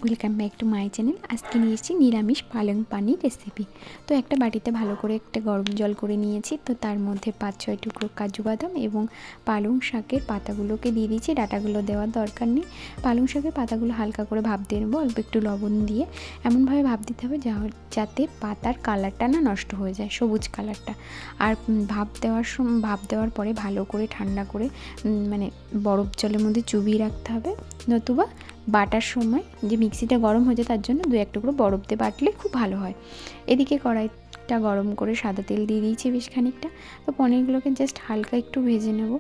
Welcome back to my channel. আজকে নিয়ে এসেছি নিরামিষ পালং পানির রেসিপি। তো একটা বাটিতে ভালো করে একটা গরম জল করে নিয়েছি। তো তার মধ্যে 5-6 টুকরো কাজু বাদাম এবং পালং শাকের পাতাগুলোকে দিয়ে দিয়েছি। ডাঁটাগুলো দেওয়ার দরকার নেই। পালং শাকের পাতাগুলো হালকা করে ভাপ দিয়ে নেবো, অল্প একটু লবণ দিয়ে। এমনভাবে ভাপ দিতে হবে যাতে পাতার কালারটা না নষ্ট হয়ে যায়, সবুজ কালারটা। আর ভাপ দেওয়ার পরে ভালো করে ঠান্ডা করে মানে বরফ জলের মধ্যে চুবিয়ে রাখতে হবে, নতুবা বাটার সময় যে মিক্সিটা গরম হয়ে যায় তার জন্য 2-1 টুকরো বরফ দিয়ে বাটলে খুব ভালো হয়। এদিকে কড়াইটা গরম করে সাদা তেল দিয়ে দিয়েছি বেশ খানিকটা। তো পনিরগুলোকে জাস্ট হালকা একটু ভেজে নেব।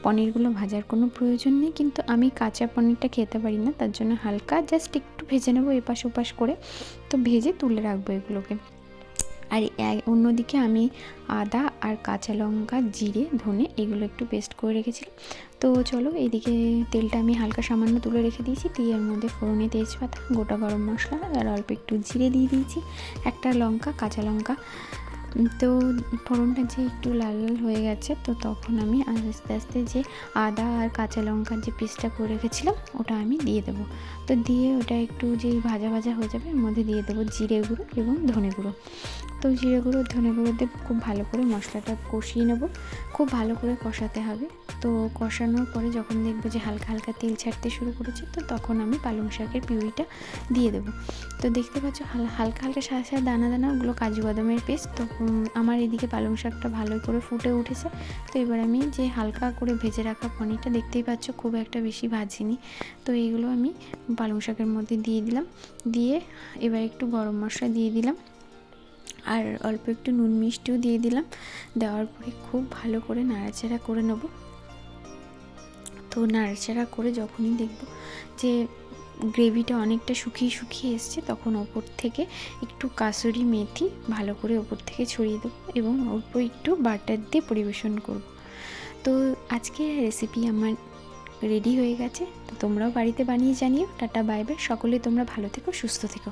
পনিরগুলো ভাজার কোনো প্রয়োজন নেই, কিন্তু আমি কাঁচা পনিরটা খেতে পারি না, তার জন্য হালকা জাস্ট একটু ভেজে নেব এপাশ ওপাশ করে। তো ভেজে তুলে রাখবো এগুলোকে। আর অন্যদিকে আমি আদা আর কাঁচা লঙ্কা, জিরে, ধনে এগুলো একটু পেস্ট করে রেখেছিলাম। তো চলো, এইদিকে তেলটা আমি হালকা সামান্য তুলে রেখে দিয়েছি। দিয়ে এর মধ্যে ফোড়নে তেজপাতা, গোটা গরম মশলা আর অল্প একটু জিরে দিয়ে দিয়েছি, একটা লঙ্কা, কাঁচা লঙ্কা। তো ফোড়নটা যে একটু লাল লাল হয়ে গেছে, তো তখন আমি আস্তে আস্তে যে আদা আর কাঁচা লঙ্কার যে পেস্টটা করে রেখেছিলাম ওটা আমি দিয়ে দেবো। তো দিয়ে ওটা একটু যেই ভাজা ভাজা হয়ে যাবে এর মধ্যে দিয়ে দেবো জিরে গুঁড়ো এবং ধনে গুঁড়ো। তো জিরে গুঁড়ো ধনে গুঁড়ো দিয়ে খুব ভালো করে মশলাটা কষিয়ে নেব। খুব ভালো করে কষাতে হবে। তো কষানোর পরে যখন দেখবো যে হালকা হালকা তেল ছাড়তে শুরু করেছে, তো তখন আমি পালং শাকের পিউরিটা দিয়ে দেবো। তো দেখতে পাচ্ছ হালকা হালকা সাদা সাদা দানা দানা, ওগুলো কাজু বাদামের পেস্ট। তো আমার এদিকে পালং শাকটা ভালো করে ফুটে উঠেছে। তো এবার আমি যে হালকা করে ভেজে রাখা পনিরটা, দেখতেই পাচ্ছ খুব একটা বেশি ভাজিনি, তো এইগুলো আমি পালং শাকের মধ্যে দিয়ে দিলাম। দিয়ে এবার একটু গরম মশলা দিয়ে দিলাম আর অল্প একটু নুন মিষ্টিও দিয়ে দিলাম। দেওয়ার পরে খুব ভালো করে নাড়াচাড়া করে নেব। তো নাড়াচাড়া করে যখনই দেখব যে গ্রেভিটা অনেকটা শুকিয়ে শুকিয়ে এসছে, তখন ওপর থেকে একটু কাসুরি মেথি ভালো করে ওপর থেকে ছড়িয়ে দেবো এবং অল্প একটু বাটার দিয়ে পরিবেশন করব। তো আজকের রেসিপি আমার রেডি হয়ে গেছে। তো তোমরাও বাড়িতে বানিয়ে জানিও। Tata, bye bye. সকলে তোমরা ভালো থেকো, সুস্থ থেকো।